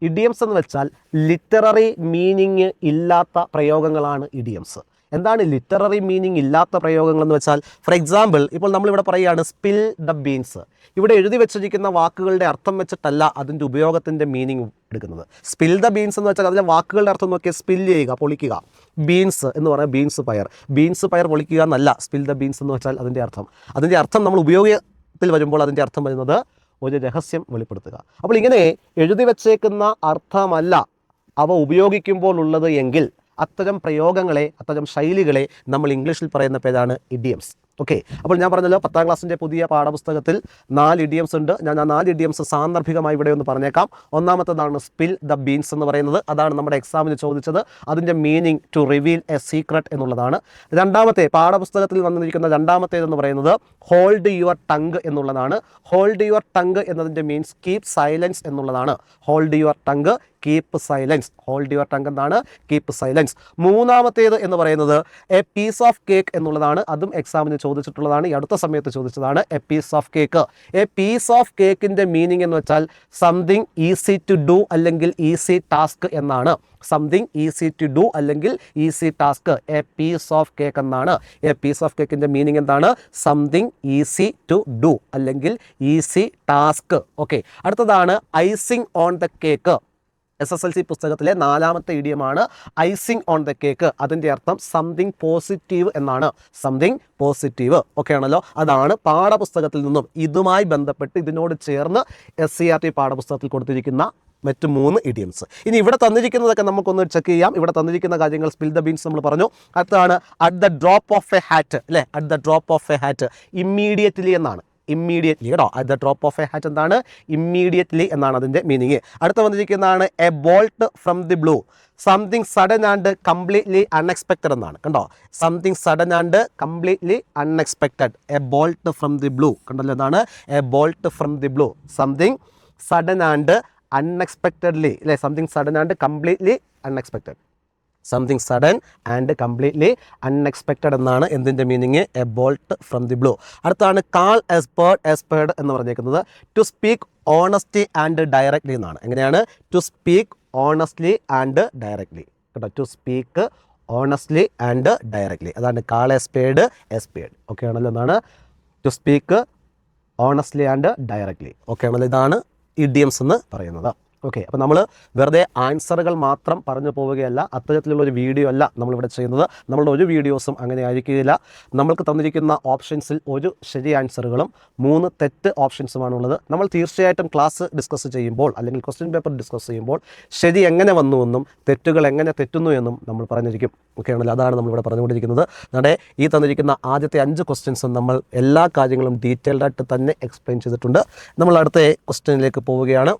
ഇഡിയംസ് എന്ന് വെച്ചാൽ ലിറ്റററി മീനിങ് ഇല്ലാത്ത പ്രയോഗങ്ങളാണ് ഇഡിയംസ്. എന്താണ് ലിറ്റററി മീനിങ് ഇല്ലാത്ത പ്രയോഗങ്ങൾ എന്ന് വെച്ചാൽ? ഫോർ എക്സാമ്പിൾ, ഇപ്പോൾ നമ്മളിവിടെ പറയുകയാണ് സ്പിൽ ദ ബീൻസ്. ഇവിടെ എഴുതി വെച്ചിരിക്കുന്ന വാക്കുകളുടെ അർത്ഥം വെച്ചിട്ടല്ല അതിൻ്റെ ഉപയോഗത്തിൻ്റെ മീനിങ് എടുക്കുന്നത്. സ്പിൽ ദ ബീൻസ് എന്ന് വെച്ചാൽ അതിലെ വാക്കുകളുടെ അർത്ഥം നോക്കിയാൽ സ്പിൽ ചെയ്യുക, പൊളിക്കുക. ബീൻസ് എന്ന് പറഞ്ഞാൽ ബീൻസ് പയർ, ബീൻസ് പയർ പൊളിക്കുക എന്നല്ല സ്പിൽ ദ ബീൻസ് എന്ന് വെച്ചാൽ അതിൻ്റെ അർത്ഥം. അതിൻ്റെ അർത്ഥം നമ്മൾ ഉപയോഗത്തിൽ വരുമ്പോൾ അതിൻ്റെ അർത്ഥം വരുന്നത് ഒരു രഹസ്യം വെളിപ്പെടുത്തുക. അപ്പോൾ ഇങ്ങനെ എഴുതി വച്ചേക്കുന്ന അർത്ഥമല്ല അവ ഉപയോഗിക്കുമ്പോൾ ഉള്ളത് എങ്കിൽ അത്തരം പ്രയോഗങ്ങളെ, അത്തരം ശൈലികളെ നമ്മൾ ഇംഗ്ലീഷിൽ പറയുന്ന പേരാണ് ഇഡിയംസ്. ഓക്കെ, അപ്പോൾ ഞാൻ പറഞ്ഞല്ലോ 10ാം ക്ലാസ്സിൻ്റെ പുതിയ പാഠപുസ്തകത്തിൽ 4 ഇഡിയംസ് ഉണ്ട്. ഞാൻ ആ 4 ഇഡിയംസ് സാന്ദർഭികമായി ഇവിടെ ഒന്ന് പറഞ്ഞേക്കാം. ഒന്നാമത്തേതാണ് സ്പിൽ ദ ബീൻസ് എന്ന് പറയുന്നത്. അതാണ് നമ്മുടെ എക്സാമിന് ചോദിച്ചത്. അതിൻ്റെ meaning to reveal a secret എന്നുള്ളതാണ്. രണ്ടാമത്തെ പാഠപുസ്തകത്തിൽ വന്നിരിക്കുന്ന രണ്ടാമത്തേതെന്ന് പറയുന്നത് ഹോൾഡ് യുവർ ടങ്ക് എന്നുള്ളതാണ്. ഹോൾഡ് യുവർ ടങ്ക് എന്നതിൻ്റെ മീൻസ് കീപ് സൈലൻസ് എന്നുള്ളതാണ്. Hold your tongue, keep silence. Hold your tongue എന്നാണ്, കീപ്പ് സൈലൻസ്. മൂന്നാമത്തേത് എന്ന് പറയുന്നത് എ പീസ് ഓഫ് കേക്ക് എന്നുള്ളതാണ്. അതും എക്സാമിന് ചോദിച്ചിട്ടുള്ളതാണ്. ഈ അടുത്ത സമയത്ത് ചോദിച്ചതാണ് a piece of cake. A piece of കേക്കിൻ്റെ മീനിങ് എന്ന് വെച്ചാൽ സംതിങ് ഈസി ടു ഡു അല്ലെങ്കിൽ ഈസി ടാസ്ക് എന്നാണ്. സംതിങ് ഈസി ടു ഡു അല്ലെങ്കിൽ easy task. A piece of cake എന്നാണ്. എ പീസ് ഓഫ് കേക്കിൻ്റെ മീനിങ് എന്താണ്? സംതിങ് ഈസി ടു ഡു അല്ലെങ്കിൽ ഈസി ടാസ്ക്. ഓക്കെ, അടുത്തതാണ് icing on the cake. SSLC പുസ്തകത്തിലെ 4ാമത്തെ ഇഡിയമാണ് ഐസിങ് ഓൺ ദ കേക്ക്. അതിൻ്റെ അർത്ഥം സംതിങ് പോസിറ്റീവ് എന്നാണ്. Something positive. ഓക്കെ ആണല്ലോ? അതാണ് പാഠപുസ്തകത്തിൽ നിന്നും ഇതുമായി ബന്ധപ്പെട്ട് ഇതിനോട് ചേർന്ന് SCERT പാഠപുസ്തകത്തിൽ കൊടുത്തിരിക്കുന്ന മറ്റ് 3 ഇഡിയംസ്. ഇനി ഇവിടെ തന്നിരിക്കുന്നതൊക്കെ നമുക്കൊന്ന് ചെക്ക് ചെയ്യാം. ഇവിടെ തന്നിരിക്കുന്ന കാര്യങ്ങൾ സ്പിൽ ദ ബീൻസ് നമ്മൾ പറഞ്ഞു. അടുത്താണ് at the drop of a hat, അല്ലേ? At the drop of a hat, immediately എന്നാണ്. ഇമ്മീഡിയറ്റ്ലി കേട്ടോ. At the drop of a hat എന്താണ്? ഇമ്മീഡിയറ്റ്ലി എന്നാണ് അതിൻ്റെ മീനിങ്. അടുത്ത വന്നിരിക്കുന്നതാണ് a bolt from the blue. Something sudden and completely unexpected എന്നാണ്. കണ്ടോ? Something sudden and completely unexpected. A bolt from the blue. കണ്ടല്ലോ? എന്താണ് a bolt from the blue? Something sudden and unexpectedly, അല്ലേ? Something sudden and completely unexpected. Something sudden and completely unexpected എന്നാണ് എന്തിൻ്റെ meaning? A bolt from the blue. അടുത്താണ് call a spade എന്ന് പറഞ്ഞേക്കുന്നത് to speak honesty and directly എന്നാണ്. എങ്ങനെയാണ്? To speak honestly and directly. കേട്ടോ? To speak honestly and directly. അതാണ് call a spade. Okay ആണല്ലോ? എന്താണ്? To speak honestly and directly. Okay ആണല്ലോ? ഇതാണ് ഇഡിയംസ് എന്ന് പറയുന്നത്. ഓക്കെ, അപ്പോൾ നമ്മൾ വെറുതെ ആൻസറുകൾ മാത്രം പറഞ്ഞു പോവുകയല്ല. അത്തരത്തിലുള്ളൊരു വീഡിയോ അല്ല നമ്മളിവിടെ ചെയ്യുന്നത്. നമ്മളുടെ ഒരു വീഡിയോസും അങ്ങനെ ആയിരിക്കുകയില്ല. നമ്മൾക്ക് തന്നിരിക്കുന്ന ഓപ്ഷൻസിൽ ഒരു ശരി ആൻസറുകളും 3 തെറ്റ് ഓപ്ഷൻസുമാണുള്ളത്. നമ്മൾ തീർച്ചയായിട്ടും ക്ലാസ് ഡിസ്കസ് ചെയ്യുമ്പോൾ അല്ലെങ്കിൽ ക്വസ്റ്റ്യൻ പേപ്പർ ഡിസ്കസ് ചെയ്യുമ്പോൾ ശരി എങ്ങനെ വന്നുവെന്നും തെറ്റുകൾ എങ്ങനെ തെറ്റുന്നു എന്നും നമ്മൾ പറഞ്ഞിരിക്കും. ഓക്കെ ആണല്ലോ? അതാണ് നമ്മളിവിടെ പറഞ്ഞുകൊണ്ടിരിക്കുന്നത്. നമ്മുടെ ഈ തന്നിരിക്കുന്ന ആദ്യത്തെ 5 ക്വസ്റ്റ്യൻസും നമ്മൾ എല്ലാ കാര്യങ്ങളും ഡീറ്റെയിൽഡായിട്ട് തന്നെ എക്സ്പ്ലെയിൻ ചെയ്തിട്ടുണ്ട്. നമ്മൾ അടുത്ത ക്വസ്റ്റ്യനിലേക്ക് പോവുകയാണ്.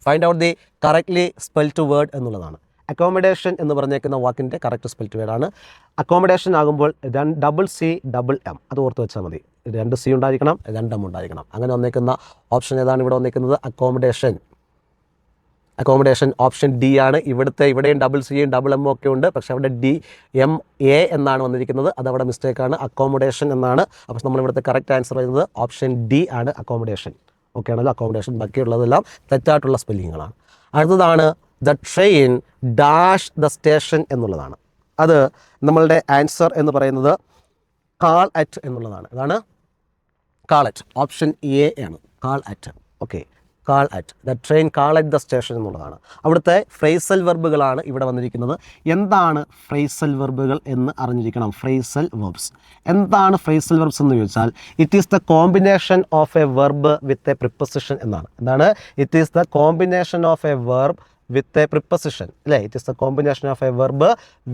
Find out the correctly spelt word എന്നുള്ളതാണ്. അക്കോമഡേഷൻ എന്ന് പറഞ്ഞേക്കുന്ന വാക്കിൻ്റെ കറക്റ്റ് സ്പെൽറ്റ് വേർഡാണ്. അക്കോമഡേഷൻ ആകുമ്പോൾ CCM, അത് ഓർത്ത് വെച്ചാൽ മതി. 2 C ഉണ്ടായിരിക്കണം, 2 M ഉണ്ടായിരിക്കണം. അങ്ങനെ വന്നേക്കുന്ന ഓപ്ഷൻ ഏതാണ്? ഇവിടെ വന്നേക്കുന്നത് അക്കോമഡേഷൻ. അക്കോമഡേഷൻ ഓപ്ഷൻ D ആണ്. ഇവിടെയും CCയും M ഒക്കെ ഉണ്ട്. പക്ഷേ അവിടെ DMA എന്നാണ് വന്നിരിക്കുന്നത്. അതവിടെ മിസ്റ്റേക്കാണ്. അക്കോമഡേഷൻ എന്നാണ്. അപ്പോൾ നമ്മളിവിടുത്തെ കറക്റ്റ് ആൻസർ വരുന്നത് ഓപ്ഷൻ D ആണ്, അക്കോമഡേഷൻ. ഓക്കെ ആണല്ലോ? അക്കോമഡേഷൻ. ബാക്കിയുള്ളതെല്ലാം തെറ്റായിട്ടുള്ള സ്പെല്ലിങ്ങുകളാണ്. അടുത്തതാണ് the train dash the station എന്നുള്ളതാണ്. അത് നമ്മളുടെ ആൻസർ എന്ന് പറയുന്നത് കാൾ അറ്റ് എന്നുള്ളതാണ്. അതാണ് കാൾ അറ്റ്. ഓപ്ഷൻ A ആണ്, call at. Okay, call at, the train call at the station എന്നുള്ളതാണ്. അവിടുത്തെ ഫ്രേസൽ വെർബുകളാണ് ഇവിടെ വന്നിരിക്കുന്നത്. എന്താണ് ഫ്രേസൽ വെർബുകൾ എന്ന് അറിഞ്ഞിരിക്കണം. ഫ്രേസൽ വെർബ്സ് എന്താണ് ഫ്രേസൽ വെർബ്സ് എന്ന് ചോദിച്ചാൽ it is the combination of a verb with a preposition എന്നാണ്. എന്താണ്? It is the combination of a verb with a preposition അല്ലേ? It is the combination of a verb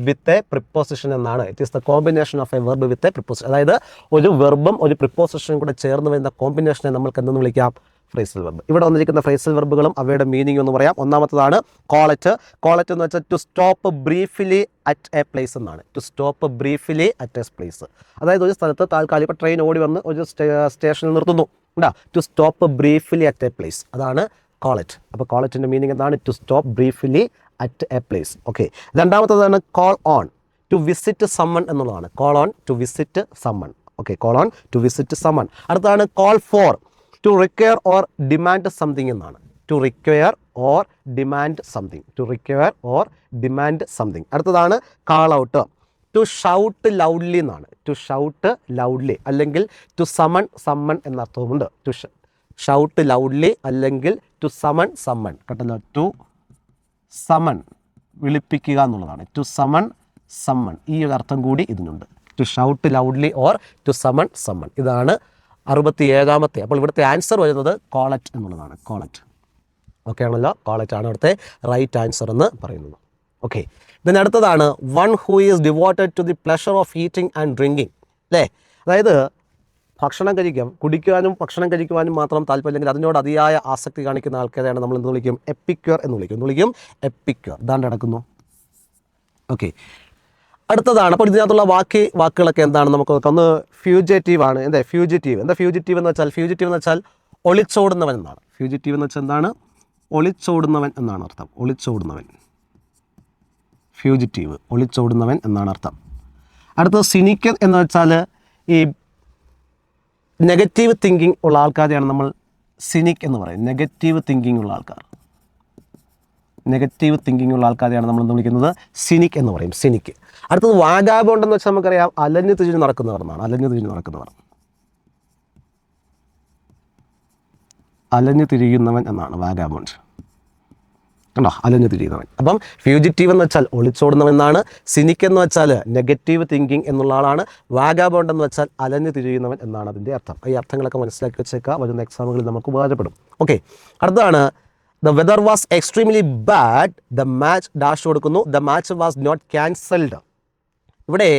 with a preposition എന്നാണ്. It is the combination of a verb with a preposition. അതായത് ഒരു വെർബും ഒരു പ്രിപ്പോസിഷനും കൂടെ ചേർന്ന് വരുന്ന കോമ്പിനേഷനെ നമ്മൾക്ക് എന്തെന്ന് വിളിക്കാം? Phrasal verb. ഇവിടെ വന്നിരിക്കുന്ന ഫ്രേസൽ വെർബുകളും അവയുടെ മീനിങ് എന്ന് പറയാം. ഒന്നാമത്തതാണ് കോളറ്റ്. കോളറ്റ് എന്ന് വെച്ചാൽ to stop briefly at a place എന്നാണ്. To stop briefly at a place, അതായത് ഒരു സ്ഥലത്ത് താൽക്കാലിക ഇപ്പോൾ ട്രെയിൻ ഓടി വന്ന് ഒരു സ്റ്റേഷനിൽ നിർത്തുന്നു. ഉണ്ടാ to stop briefly at a place, അതാണ് കോളറ്റ്. അപ്പോൾ കോളറ്റിൻ്റെ മീനിങ് എന്താണ്? To stop briefly at a place. Okay. രണ്ടാമത്തതാണ് call on, to visit summon എന്നുള്ളതാണ്. Call on to visit summon. Okay, call on to visit summon. അടുത്താണ് call for, to require or demand something എന്നാണ്. To require or demand something. To require or demand something. അടുത്തതാണ് call out, to shout loudly എന്നാണ്. To shout loudly അല്ലെങ്കിൽ to summon summon എന്ന അർത്ഥവുമുണ്ട്. To shout loudly അല്ലെങ്കിൽ to summon summon. കേട്ടല്ലോ? To summon വിളിപ്പിക്കുക എന്നുള്ളതാണ്. ടു സമൺ സമ്മൺ, ഈ ഒരു അർത്ഥം കൂടി ഇതിനുണ്ട്. To shout loudly or to summon summon. ഇതാണ് 67ാമത്തെ. അപ്പോൾ ഇവിടുത്തെ ആൻസർ വരുന്നത് കോളറ്റ് എന്നുള്ളതാണ്. കോളറ്റ്. ഓക്കെ ആണല്ലോ? കോളറ്റ് ആണ് ഇവിടുത്തെ റൈറ്റ് ആൻസർ എന്ന് പറയുന്നത്. ഓക്കെ. ഇതിനടുത്തതാണ് one who is devoted to the pleasure of eating and drinking അല്ലേ? അതായത് ഭക്ഷണം കുടിക്കുവാനും ഭക്ഷണം കഴിക്കുവാനും മാത്രം താല്പര്യമില്ലെങ്കിൽ അതിനോട് അതിയായ ആസക്തി കാണിക്കുന്ന ആൾക്കാരെയാണ് നമ്മൾ എന്ത് വിളിക്കും? എപ്പിക്യൂർ എന്ന് വിളിക്കും. എപ്പിക്യൂർ. ഇതാണ്ട് നടക്കുന്നു. ഓക്കെ. അടുത്തതാണ്. അപ്പോൾ ഇതിനകത്തുള്ള വാക്കുകളൊക്കെ എന്താണ് നമുക്ക് ഒന്ന്? ഫ്യൂജിറ്റീവ് ആണ്. എന്താ ഫ്യൂജിറ്റീവ്? എന്താ ഫ്യൂജിറ്റീവ് എന്ന് വെച്ചാൽ? ഫ്യൂജിറ്റീവ് എന്ന് വെച്ചാൽ ഒളിച്ചോടുന്നവൻ എന്നാണ്. ഫ്യൂജിറ്റീവ് എന്ന് വെച്ചാൽ എന്താണ്? ഒളിച്ചോടുന്നവൻ എന്നാണ് അർത്ഥം. ഒളിച്ചോടുന്നവൻ. ഫ്യൂജിറ്റീവ് ഒളിച്ചോടുന്നവൻ എന്നാണ് അർത്ഥം. അടുത്തത് സിനിക് എന്ന് വെച്ചാൽ ഈ നെഗറ്റീവ് തിങ്കിങ് ഉള്ള ആൾക്കാരെയാണ് നമ്മൾ സിനിക് എന്ന് പറയും. നെഗറ്റീവ് തിങ്കിങ് ഉള്ള ആൾക്കാർ. നെഗറ്റീവ് തിങ്കിങ് ഉള്ള ആൾക്കാരെയാണ് നമ്മൾ എന്ത് വിളിക്കുന്നത്? സിനിക് എന്ന് പറയും. സിനിക്. അടുത്തത് വാഗാബോണ്ട് എന്ന് വെച്ചാൽ നമുക്കറിയാം അലഞ്ഞു തിരിഞ്ഞ് നടക്കുന്നവർ എന്നാണ്. അലഞ്ഞു തിരിഞ്ഞ് നടക്കുന്നവർ. അലഞ്ഞു തിരിയുന്നവൻ എന്നാണ് വാഗാബോണ്ട്. കണ്ടോ? അലഞ്ഞു തിരിയുന്നവൻ. അപ്പം ഫ്യൂജിറ്റീവ് എന്ന് വെച്ചാൽ ഒളിച്ചോടുന്നവൻ എന്നാണ്. സിനിക് എന്ന് വെച്ചാൽ നെഗറ്റീവ് തിങ്കിങ് എന്നുള്ള ആളാണ്. വാഗാബോണ്ട് എന്ന് വെച്ചാൽ അലഞ്ഞു തിരിയുന്നവൻ എന്നാണ് അതിൻ്റെ അർത്ഥം. ഈ അർത്ഥങ്ങളൊക്കെ മനസ്സിലാക്കി വെച്ചേക്കുക. വരുന്ന എക്സാമുകളിൽ നമുക്ക് ഉപകാരപ്പെടും. ഓക്കെ. അടുത്തതാണ് the weather was extremely bad, the match dash കൊടുക്കുന്നു. The match was not cancelled. ഇവിടെ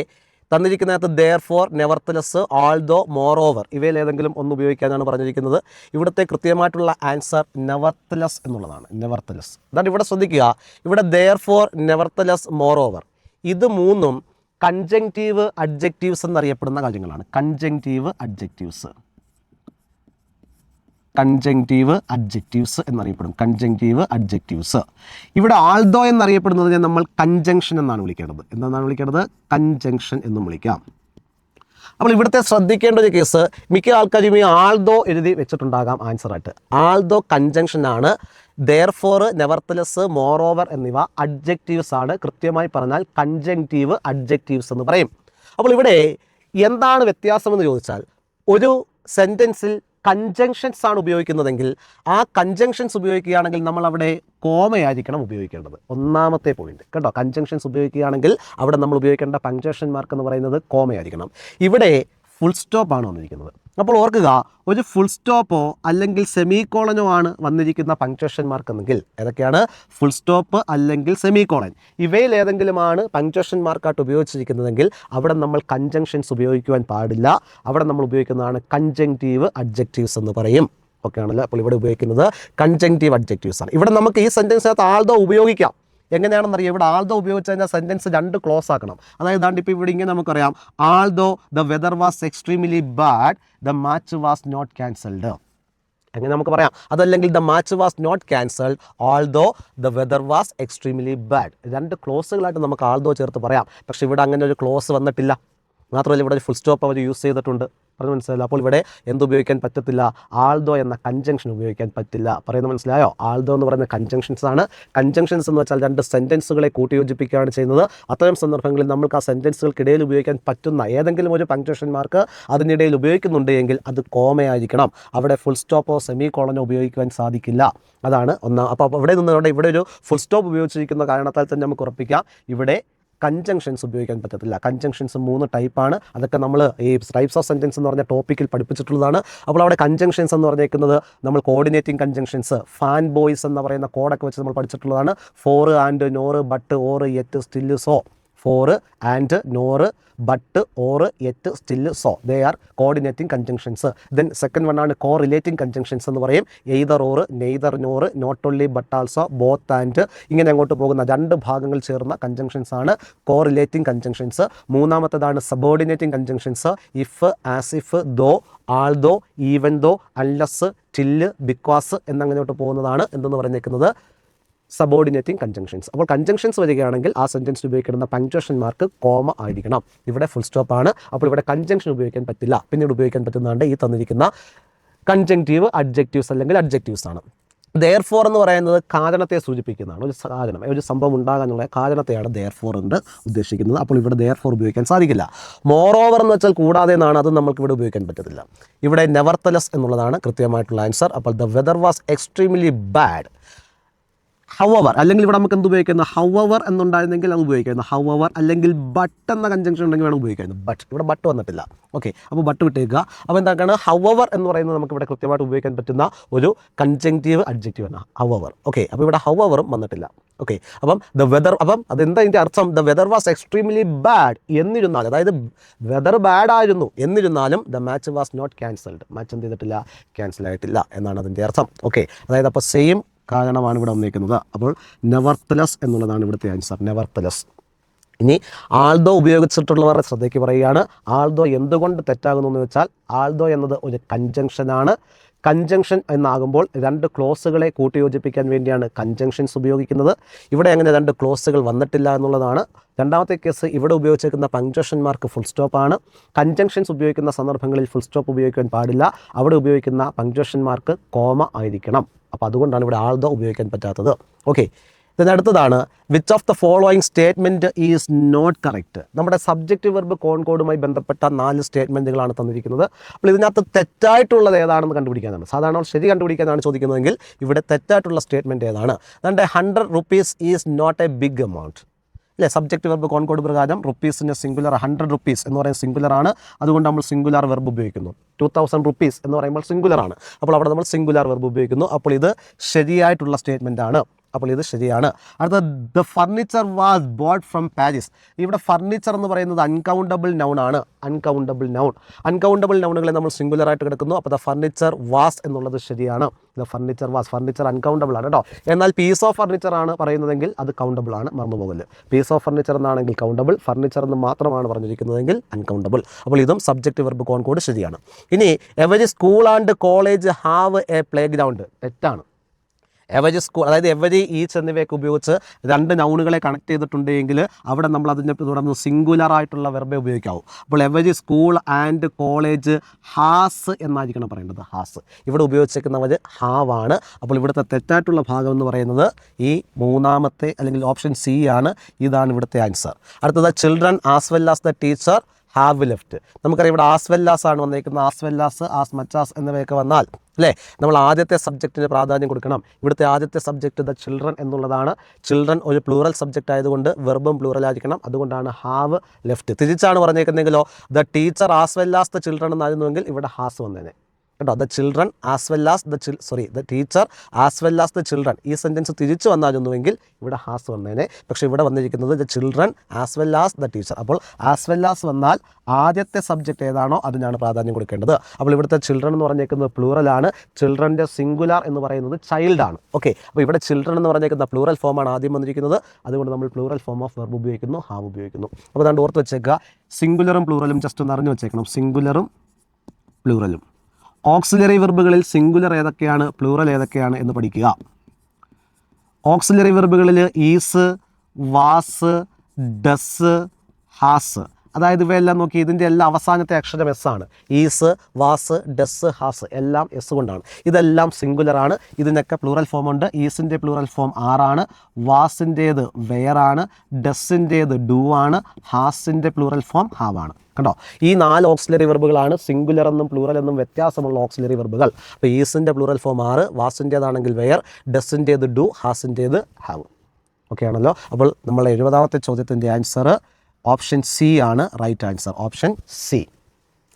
തന്നിരിക്കുന്നതിനകത്ത് ദെയർഫോർ, നെവർത്തലെസ്, ആൾദോ, മോറോവർ ഇവയിൽ ഏതെങ്കിലും ഒന്ന് ഉപയോഗിക്കാനാണ് പറഞ്ഞിരിക്കുന്നത്. ഇവിടുത്തെ കൃത്യമായിട്ടുള്ള ആൻസർ നെവർത്തലെസ് എന്നുള്ളതാണ്. നെവർത്തലെസ്. അതാണ് ഇവിടെ ശ്രദ്ധിക്കുക. ഇവിടെ ദെയർഫോർ, നെവർത്തലെസ്, മോറോവർ ഇത് മൂന്നും കൺജങ്ക്റ്റീവ് അഡ്ജക്റ്റീവ്സ് എന്നറിയപ്പെടുന്ന കാര്യങ്ങളാണ്. കൺജങ്ക്റ്റീവ് അഡ്ജക്റ്റീവ്സ്. കൺജങ്ക്റ്റീവ് അഡ്ജക്റ്റീവ്സ് എന്നറിയപ്പെടും. കൺജങ്ക്റ്റീവ് അഡ്ജക്റ്റീവ്സ്. ഇവിടെ ആൾദോ എന്നറിയപ്പെടുന്നതിനെ നമ്മൾ കൺജങ്ഷൻ എന്നാണ് വിളിക്കേണ്ടത്. എന്താണ് വിളിക്കേണ്ടത്? കൺജങ്ഷൻ എന്നും വിളിക്കാം. അപ്പോൾ ഇവിടുത്തെ ശ്രദ്ധിക്കേണ്ട ഒരു കേസ്, മിക്ക ആൾക്കാരും ഈ ആൾദോ എഴുതി വെച്ചിട്ടുണ്ടാകാം ആൻസറായിട്ട്. ആൾദോ കൺജങ്ഷൻ ആണ്. ദെയർഫോർ, നെവർത്തലെസ്, മോറോവർ എന്നിവ അഡ്ജക്റ്റീവ്സ് ആണ്. കൃത്യമായി പറഞ്ഞാൽ കൺജങ്ക്റ്റീവ് അഡ്ജക്റ്റീവ്സ് എന്ന് പറയും. അപ്പോൾ ഇവിടെ എന്താണ് വ്യത്യാസമെന്ന് ചോദിച്ചാൽ, ഒരു സെൻറ്റൻസിൽ കൺജങ്ഷൻസ് ആണ് ഉപയോഗിക്കുന്നതെങ്കിൽ ആ കൺജങ്ഷൻസ് ഉപയോഗിക്കുകയാണെങ്കിൽ നമ്മൾ അവിടെ കോമയായിരിക്കണം ഉപയോഗിക്കേണ്ടത്. ഒന്നാമത്തെ പോയിന്റ് കേട്ടോ. കൺജങ്ഷൻസ് ഉപയോഗിക്കുകയാണെങ്കിൽ അവിടെ നമ്മൾ ഉപയോഗിക്കേണ്ട പങ്ക്ച്വേഷൻ മാർക്ക് എന്ന് പറയുന്നത് കോമയായിരിക്കണം. ഇവിടെ ഫുൾ സ്റ്റോപ്പ് ആണ് വന്നിരിക്കുന്നത്. അപ്പോൾ ഓർക്കുക, ഒരു ഫുൾ സ്റ്റോപ്പോ അല്ലെങ്കിൽ സെമി കോളനോ ആണ് വന്നിരിക്കുന്ന പങ്ക്ച്വേഷൻ മാർക്ക് എന്നെങ്കിൽ ഏതൊക്കെയാണ്? ഫുൾ സ്റ്റോപ്പ് അല്ലെങ്കിൽ സെമി കോളൻ. ഇവയിൽ ഏതെങ്കിലുമാണ് പങ്ക്ച്വേഷൻ മാർക്കായിട്ട് ഉപയോഗിച്ചിരിക്കുന്നതെങ്കിൽ അവിടെ നമ്മൾ കൺജങ്ഷൻസ് ഉപയോഗിക്കുവാൻ പാടില്ല. അവിടെ നമ്മൾ ഉപയോഗിക്കുന്നതാണ് കൺജങ്ക്റ്റീവ് അഡ്ജക്റ്റീവ്സ് എന്ന് പറയും. ഓക്കെ ആണല്ലോ? അപ്പോൾ ഇവിടെ ഉപയോഗിക്കുന്നത് കൺജങ്ക്റ്റീവ് അഡ്ജക്റ്റീവ്സ് ആണ്. ഇവിടെ നമുക്ക് ഈ സെൻറ്റൻസിനകത്ത് ആൾദോ ഉപയോഗിക്കാം. എങ്ങനെയാണെന്നറിയാം? ഇവിടെ ആൾദോ ഉപയോഗിച്ച് കഴിഞ്ഞാൽ സെൻറ്റൻസ് രണ്ട് ക്ലോസ് ആക്കണം. അതായത് ഇപ്പോൾ ഇവിടെ ഇങ്ങനെ നമുക്കറിയാം, although the weather was extremely bad, the match was not cancelled. അങ്ങനെ നമുക്ക് പറയാം. അതല്ലെങ്കിൽ the match was not cancelled, although the weather was extremely bad. രണ്ട് ക്ലോസുകളായിട്ട് നമുക്ക് ആൾദോ ചേർത്ത് പറയാം. പക്ഷേ ഇവിടെ അങ്ങനെ ഒരു ക്ലോസ് വന്നിട്ടില്ല. മാത്രമല്ല ഇവിടെ ഒരു ഫുൾ സ്റ്റോപ്പ് അവർ യൂസ് ചെയ്തിട്ടുണ്ട്, പറഞ്ഞ് മനസ്സിലായല്ലോ. അപ്പോൾ ഇവിടെ എന്തുപയോഗിക്കാൻ പറ്റത്തില്ല? ആൾദോ എന്ന കൺജങ്ഷൻ ഉപയോഗിക്കാൻ പറ്റില്ല. പറയുന്നത് മനസ്സിലായോ? ആൾദോ എന്ന് പറയുന്ന കൺജങ്ഷൻസ് ആണ്. കൺജങ്ഷൻസ് എന്ന് വെച്ചാൽ രണ്ട് സെൻറ്റൻസുകളെ കൂട്ടിയോജിപ്പിക്കുകയാണ് ചെയ്യുന്നത്. അത്തരം സന്ദർഭങ്ങളിൽ നമുക്ക് ആ സെൻറ്റൻസുകൾക്കിടയിൽ ഉപയോഗിക്കാൻ പറ്റുന്ന ഏതെങ്കിലും ഒരു പങ്ക്ച്വേഷൻ മാർക്ക് അതിനിടയിൽ ഉപയോഗിക്കുന്നുണ്ട് എങ്കിൽ അത് കോമയായിരിക്കണം. അവിടെ ഫുൾ സ്റ്റോപ്പോ സെമി കോളനോ ഉപയോഗിക്കുവാൻ സാധിക്കില്ല. അതാണ് ഒന്നാം. അപ്പോൾ ഇവിടെ നിന്നുകൊണ്ട് ഇവിടെ ഒരു ഫുൾ സ്റ്റോപ്പ് ഉപയോഗിച്ചിരിക്കുന്ന കാരണത്താൽ തന്നെ നമുക്ക് ഉറപ്പിക്കാം ഇവിടെ കൺജങ്ഷൻസ് ഉപയോഗിക്കാൻ പറ്റത്തില്ല. കൺജങ്ഷൻസ് 3 ടൈപ്പാണ്. അതൊക്കെ നമ്മൾ ഈ ടൈപ്സ് ഓഫ് സെൻറ്റൻസ് എന്ന് പറഞ്ഞ ടോപ്പിക്കിൽ പഠിപ്പിച്ചിട്ടുള്ളതാണ്. അപ്പോൾ അവിടെ കൺജങ്ഷൻസ് എന്ന് പറഞ്ഞേക്കുന്നത് നമ്മൾ കോർഡിനേറ്റിംഗ് കൺജങ്ഷൻസ്, ഫാൻ ബോയ്സ് എന്ന് പറയുന്ന കോഡൊക്കെ വെച്ച് നമ്മൾ പഠിച്ചിട്ടുള്ളതാണ്. For and nor but or yet still so. For and nor but or yet still so, they are coordinating conjunctions. Then second one ആണ് കോ റിലേറ്റിംഗ് കൺജങ്ഷൻസ് എന്ന് പറയും. Either or, neither nor, not only but also, both and, ഇങ്ങനെ അങ്ങോട്ട് പോകുന്ന 2 ഭാഗങ്ങൾ ചേർന്ന conjunctions ആണ് co relating conjunctions. മൂന്നാമത്തേതാണ് subordinating conjunctions. If, as if, though, although, even though, unless, till, because എന്നങ്ങോട്ട് പോകുന്നതാണ് എന്തെന്ന് പറഞ്ഞേക്കുന്നത് സബോർഡിനേറ്റിംഗ് കൺജങ്ഷൻസ്. അപ്പോൾ കൺജങ്ഷൻസ് വരികയാണെങ്കിൽ ആ സെൻറ്റൻസിൽ ഉപയോഗിക്കുന്ന പങ്ക്ച്വേഷൻ മാർക്ക് കോമ ആയിരിക്കണം. ഇവിടെ ഫുൾ സ്റ്റോപ്പ് ആണ്. അപ്പോൾ ഇവിടെ കൺജങ്ഷൻ ഉപയോഗിക്കാൻ പറ്റില്ല. പിന്നീട് ഉപയോഗിക്കാൻ പറ്റുന്നതാണ് ഈ തന്നിരിക്കുന്ന കൺജങ്റ്റീവ് അഡ്ജക്റ്റീവ്സ് അല്ലെങ്കിൽ അഡ്ജക്റ്റീവ്സ് ആണ്. ദെയർഫോർ എന്ന് പറയുന്നത് കാരണത്തെ സൂചിപ്പിക്കുന്നതാണ്. ഒരു കാരണം, ഒരു സംഭവം ഉണ്ടാകാനുള്ള കാരണത്തെയാണ് ദെയർഫോർ എന്ന് ഉദ്ദേശിക്കുന്നത്. അപ്പോൾ ഇവിടെ ദെയർഫോർ ഉപയോഗിക്കാൻ സാധിക്കില്ല. മോറോവർ എന്ന് വെച്ചാൽ കൂടാതെ എന്നാണ്, അത് നമുക്ക് ഇവിടെ ഉപയോഗിക്കാൻ പറ്റത്തില്ല. ഇവിടെ നെവർത്തലെസ് എന്നുള്ളതാണ് കൃത്യമായിട്ടുള്ള ആൻസർ. അപ്പോൾ the weather was extremely bad. However അല്ലെങ്കിൽ ഇവിടെ നമുക്ക് എന്ത് ഉപയോഗിക്കുന്നു? ഹൗവർ എന്നുണ്ടായിരുന്നെങ്കിൽ അത് ഉപയോഗിക്കുന്നു. ഹൗവർ അല്ലെങ്കിൽ ബട്ട് എന്ന കൺജങ്ഷൻ ഉണ്ടെങ്കിൽ വേണം ഉപയോഗിക്കുന്നത്. ബട്ട്, ഇവിടെ ബട്ട് വന്നിട്ടില്ല. ഓക്കെ, അപ്പോൾ ബട്ട് വിട്ടേക്കുക. അപ്പോൾ എന്താണ് ഹൗവർ എന്ന് പറയുന്നത് നമുക്ക് ഇവിടെ കൃത്യമായിട്ട് ഉപയോഗിക്കാൻ പറ്റുന്ന ഒരു കൺജങ്റ്റീവ് അഡ്ജക്റ്റീവ് ആണ് ഹൗവർ. ഓക്കെ, അപ്പോൾ ഇവിടെ ഹൗവറും വന്നിട്ടില്ല. ഓക്കെ, അപ്പം ദ വെദർ, അപ്പം അതെന്താ ഇതിൻ്റെ അർത്ഥം? The weather was extremely bad എന്നിരുന്നാലും, അതായത് വെദർ ബാഡ് ആയിരുന്നു എന്നിരുന്നാലും the match was not cancelled. Match എന്ത് ചെയ്തിട്ടില്ല? ക്യാൻസൽ ആയിട്ടില്ല എന്നാണ് അതിൻ്റെ അർത്ഥം. ഓക്കെ, അതായത് അപ്പോൾ സെയിം കാരണമാണ് ഇവിടെ വന്നിരിക്കുന്നത്. അപ്പോൾ നെവർത്തലെസ് എന്നുള്ളതാണ് ഇവിടുത്തെ ആൻസർ. നെവർത്തലെസ്. ഇനി ആൾദോ ഉപയോഗിച്ചിട്ടുള്ളവരുടെ ശ്രദ്ധയ്ക്ക് പറയുകയാണ്. ആൾദോ എന്തുകൊണ്ട് തെറ്റാകുന്നു എന്ന് വെച്ചാൽ ആൾദോ എന്നത് ഒരു കൺജങ്ഷനാണ്. കൺജങ്ഷൻ എന്നാകുമ്പോൾ 2 ക്ലോസുകളെ കൂട്ടിയോജിപ്പിക്കാൻ വേണ്ടിയാണ് കൺജങ്ഷൻസ് ഉപയോഗിക്കുന്നത്. ഇവിടെ അങ്ങനെ 2 ക്ലോസുകൾ വന്നിട്ടില്ല എന്നുള്ളതാണ്. രണ്ടാമത്തെ കേസ്, ഇവിടെ ഉപയോഗിച്ചിരിക്കുന്ന പങ്ക്ച്വേഷൻ മാർക്ക് ഫുൾ സ്റ്റോപ്പാണ്. കൺജങ്ഷൻസ് ഉപയോഗിക്കുന്ന സന്ദർഭങ്ങളിൽ ഫുൾ സ്റ്റോപ്പ് ഉപയോഗിക്കാൻ പാടില്ല. അവിടെ ഉപയോഗിക്കുന്ന പങ്ക്ച്വേഷൻ മാർക്ക് കോമ ആയിരിക്കണം. അപ്പോൾ അതുകൊണ്ടാണ് ഇവിടെ ആൾദോ ഉപയോഗിക്കാൻ പറ്റാത്തത്. ഓക്കെ, ഇതിനടുത്തതാണ് which of the following statement is not correct. നമ്മുടെ സബ്ജക്റ്റ് വെർബ് കോൺകോഡുമായി ബന്ധപ്പെട്ട 4 സ്റ്റേറ്റ്മെൻറ്റുകളാണ് തന്നിരിക്കുന്നത്. അപ്പോൾ ഇതിനകത്ത് തെറ്റായിട്ടുള്ളത് ഏതാണെന്ന് കണ്ടുപിടിക്കാനാണ്. സാധാരണ ശരി കണ്ടുപിടിക്കാനാണ് ചോദിക്കുന്നതെങ്കിൽ ഇവിടെ തെറ്റായിട്ടുള്ള സ്റ്റേറ്റ്മെൻറ്റ് ഏതാണ്? അതുകൊണ്ട് 100 rupees is not a big amount. അല്ലേ, സബ്ജക്റ്റ് വെർബ് കോൺകോഡ് പ്രകാരം റുപ്പീസിൻ്റെ സിംഗുലർ 100 rupees എന്ന് പറയുന്നത് സിംഗുലർ ആണ്. അതുകൊണ്ട് നമ്മൾ സിംഗുലാർ വെർബ് ഉപയോഗിക്കുന്നു. 2000 rupees എന്ന് പറയുമ്പോൾ സിംഗുലർ ആണ്. അപ്പോൾ അവിടെ നമ്മൾ സിംഗുലാർ വെർബ് ഉപയോഗിക്കുന്നു. അപ്പോൾ ഇത് ശരിയായിട്ടുള്ള സ്റ്റേറ്റ്മെൻ്റ് ആണ്. അപ്പോൾ ഇത് ശരിയാണ്. അടുത്ത the furniture was boat from Paris. ഇവിടെ ഫർണിച്ചർ എന്ന് പറയുന്നത് അൺകൗണ്ടബിൾ നൗൺ ആണ്. അൺകൗണ്ടബിൾ നൗൺ, അൺകൗണ്ടബിൾ നൗണുകളെ നമ്മൾ സിംഗുലർ ആയിട്ട് കിടക്കുന്നു. അപ്പോൾ ദ ഫർണിച്ചർ വാസ് എന്നുള്ളത് ശരിയാണ്. The furniture was, furniture uncountable ആണ് കേട്ടോ. എന്നാൽ പീസ് ഓഫ് ഫർണിച്ചർ ആണ് പറയുന്നതെങ്കിൽ അത് കൗണ്ടബിൾ ആണ്, മറന്നുപോകല്. പീസ് ഓഫ് ഫർണിച്ചർ എന്നാണെങ്കിൽ കൗണ്ടബിൾ, ഫർണിച്ചർ എന്ന് മാത്രമാണ് പറഞ്ഞിരിക്കുന്നതെങ്കിൽ അൺകൗണ്ടബിൾ. അപ്പോൾ ഇതും സബ്ജക്റ്റ് വെർബ് കോൺകോഡ് ശരിയാണ്. ഇനി every school and college have A play ground, തെറ്റാണ്. എവരി സ്കൂൾ, അതായത് എവരി, ഈച്ച് എന്നിവയൊക്കെ ഉപയോഗിച്ച് 2 നൗണുകളെ കണക്ട് ചെയ്തിട്ടുണ്ടെങ്കിൽ അവിടെ നമ്മൾ അതിൻ്റെ തുടർന്ന് സിംഗുലർ ആയിട്ടുള്ള വെർബേ ഉപയോഗിക്കാവും. അപ്പോൾ every school and college has എന്നായിരിക്കണം പറയേണ്ടത്. ഹാസ്. ഇവിടെ ഉപയോഗിച്ചിരിക്കുന്നവർ ഹാവ് ആണ്. അപ്പോൾ ഇവിടുത്തെ തെറ്റായിട്ടുള്ള ഭാഗം എന്ന് പറയുന്നത് ഈ മൂന്നാമത്തെ അല്ലെങ്കിൽ ഓപ്ഷൻ സി ആണ്. ഇതാണ് ഇവിടുത്തെ ആൻസർ. അടുത്തത് children as well as the teacher have left. നമുക്കറിയാം ഇവിടെ ആസ് വെൽ ആസ് ആണ് വന്നിരിക്കുന്നത്. As well as, as much as എന്നിവയൊക്കെ വന്നാൽ അല്ലേ നമ്മൾ ആദ്യത്തെ സബ്ജക്റ്റിന് പ്രാധാന്യം കൊടുക്കണം. ഇവിടുത്തെ ആദ്യത്തെ സബ്ജക്റ്റ് ദ ചിൽഡ്രൻ എന്നുള്ളതാണ്. ചിൽഡ്രൻ ഒരു പ്ലൂറൽ സബ്ജക്റ്റ് ആയതുകൊണ്ട് വെർബും പ്ലൂറൽ ആയിരിക്കണം. അതുകൊണ്ടാണ് ഹാവ് ലെഫ്റ്റ്. തിരിച്ചാണ് പറഞ്ഞേക്കുന്നതെങ്കിലോ the teacher as well as the children എന്നായിരുന്നുവെങ്കിൽ ഇവിടെ ഹാസ് വന്നേനെ കേട്ടോ. The children as well as the teacher as well as the children, ഈ സെൻറ്റൻസ് തിരിച്ചു വന്നായിരുന്നുവെങ്കിൽ ഇവിടെ ഹാസ് വന്നേനെ. പക്ഷേ ഇവിടെ വന്നിരിക്കുന്നത് the children as well as the teacher. അപ്പോൾ ആസ് വെൽ ആസ് വന്നാൽ ആദ്യത്തെ സബ്ജക്റ്റ് ഏതാണോ അതിനാണ് പ്രാധാന്യം കൊടുക്കേണ്ടത്. അപ്പോൾ ഇവിടുത്തെ ചിൽഡ്രൻ എന്ന് പറഞ്ഞേക്കുന്നത് പ്ലൂറലാണ്. ചിൽഡ്രൻ്റെ സിംഗുലാർ എന്ന് പറയുന്നത് ചൈൽഡാണ്. ഓക്കെ, അപ്പോൾ ഇവിടെ ചിൽഡ്രൻ എന്ന് പറഞ്ഞേക്കുന്ന പ്ലൂറൽ ഫോമാണ് ആദ്യം വന്നിരിക്കുന്നത്. അതുകൊണ്ട് നമ്മൾ പ്ലൂറൽ ഫോം ഓഫ് വെർബ് ഉപയോഗിക്കുന്നു, ഹാവ് ഉപയോഗിക്കുന്നു. അപ്പോൾ അതുകൊണ്ട് ഓർത്ത് വെച്ചേക്കുക, സിംഗുലറും പ്ലൂറലും ജസ്റ്റ് ഒന്ന് അറിഞ്ഞു വെച്ചേക്കണം. സിംഗുലറും പ്ലൂറലും. ഓക്സിലറി വെർബുകളിൽ സിംഗുലർ ഏതൊക്കെയാണ്, പ്ലൂറൽ ഏതൊക്കെയാണ് എന്ന് പഠിക്കുക. ഓക്സിലറി വെർബുകളിൽ ഈസ്, വാസ്, ഡസ്, ഹാസ്. അതായത് ഇവയെല്ലാം നോക്കി ഇതിൻ്റെ എല്ലാം അവസാനത്തെ അക്ഷരം എസ് ആണ്. ഈസ്, വാസ്, ഡസ്, ഹാസ് എല്ലാം എസ് കൊണ്ടാണ്. ഇതെല്ലാം സിംഗുലറാണ്. ഇതിനൊക്കെ പ്ലൂറൽ ഫോം ഉണ്ട്. ഈസിൻ്റെ പ്ലൂറൽ ഫോം ആറാണ്, വാസിൻ്റേത് വെയറാണ്, ഡസ്സിൻ്റേത് ഡൂ ആണ്, ഹാസിൻ്റെ പ്ലൂറൽ ഫോം ഹാവ് ആണ്. കണ്ടോ, ഈ 4 ഓക്സിലറി വെർബുകളാണ് സിംഗുലർ എന്നും പ്ലൂറൽ എന്നും വ്യത്യാസമുള്ള ഓക്സിലറി വെർബുകൾ. അപ്പോൾ ഈസിൻ്റെ പ്ലൂറൽ ഫോം 6, വാസിൻ്റേതാണെങ്കിൽ വെയർ, ഡസ്സിൻ്റേത് ഡു, ഹാസിൻ്റേത് ഹാവ്. ഓക്കെ ആണല്ലോ. അപ്പോൾ നമ്മളെ 70ാമത്തെ ചോദ്യത്തിൻ്റെ ആൻസർ ഓപ്ഷൻ സി ആണ് right answer. Option C.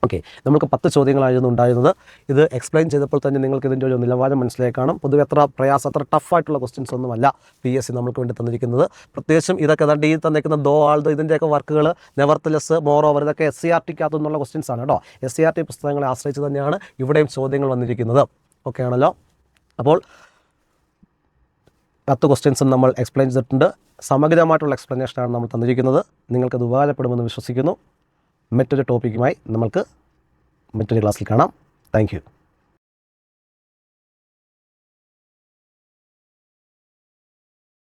Okay, നമുക്ക് 10 ചോദ്യങ്ങളായിരുന്നു ഉണ്ടായിരുന്നത്. ഇത് എക്സ്പ്ലെയിൻ ചെയ്തപ്പോൾ തന്നെ നിങ്ങൾക്ക് ഇതിൻ്റെ ഒരു നിലവാരം മനസ്സിലായി കാണും. പൊതുവെ അത്ര ടഫായിട്ടുള്ള ക്വസ്റ്റ്യൻസ് ഒന്നുമല്ല PSC നമുക്ക് വേണ്ടി തന്നിരിക്കുന്നത്. പ്രത്യേകിച്ചും ഇതൊക്കെ ഈ തന്നിരിക്കുന്ന ദോ ആൾത് ഇതിൻ്റെയൊക്കെ വർക്കുകൾ, നെവർത്തലെസ്, മോർ ഓവർ, ഇതൊക്കെ SCERT-ക്കകത്തു നിന്നുള്ള ക്വസ്റ്റ്യൻസ് ആണ് കേട്ടോ. SCERT പുസ്തകങ്ങളെ ആശ്രയിച്ച് തന്നെയാണ് ഇവിടെയും ചോദ്യങ്ങൾ വന്നിരിക്കുന്നത്. ഓക്കെ ആണല്ലോ. അപ്പോൾ 10 ക്വസ്റ്റ്യൻസും നമ്മൾ എക്സ്പ്ലെയിൻ ചെയ്തിട്ടുണ്ട്. സമഗ്രമായിട്ടുള്ള എക്സ്പ്ലനേഷനാണ് നമ്മൾ തന്നിരിക്കുന്നത്. നിങ്ങൾക്കത് ഉപകാരപ്പെടുമെന്ന് വിശ്വസിക്കുന്നു. മറ്റൊരു ടോപ്പിക്കുമായി നമുക്ക് മറ്റൊരു ക്ലാസ്സിൽ കാണാം. Thank you.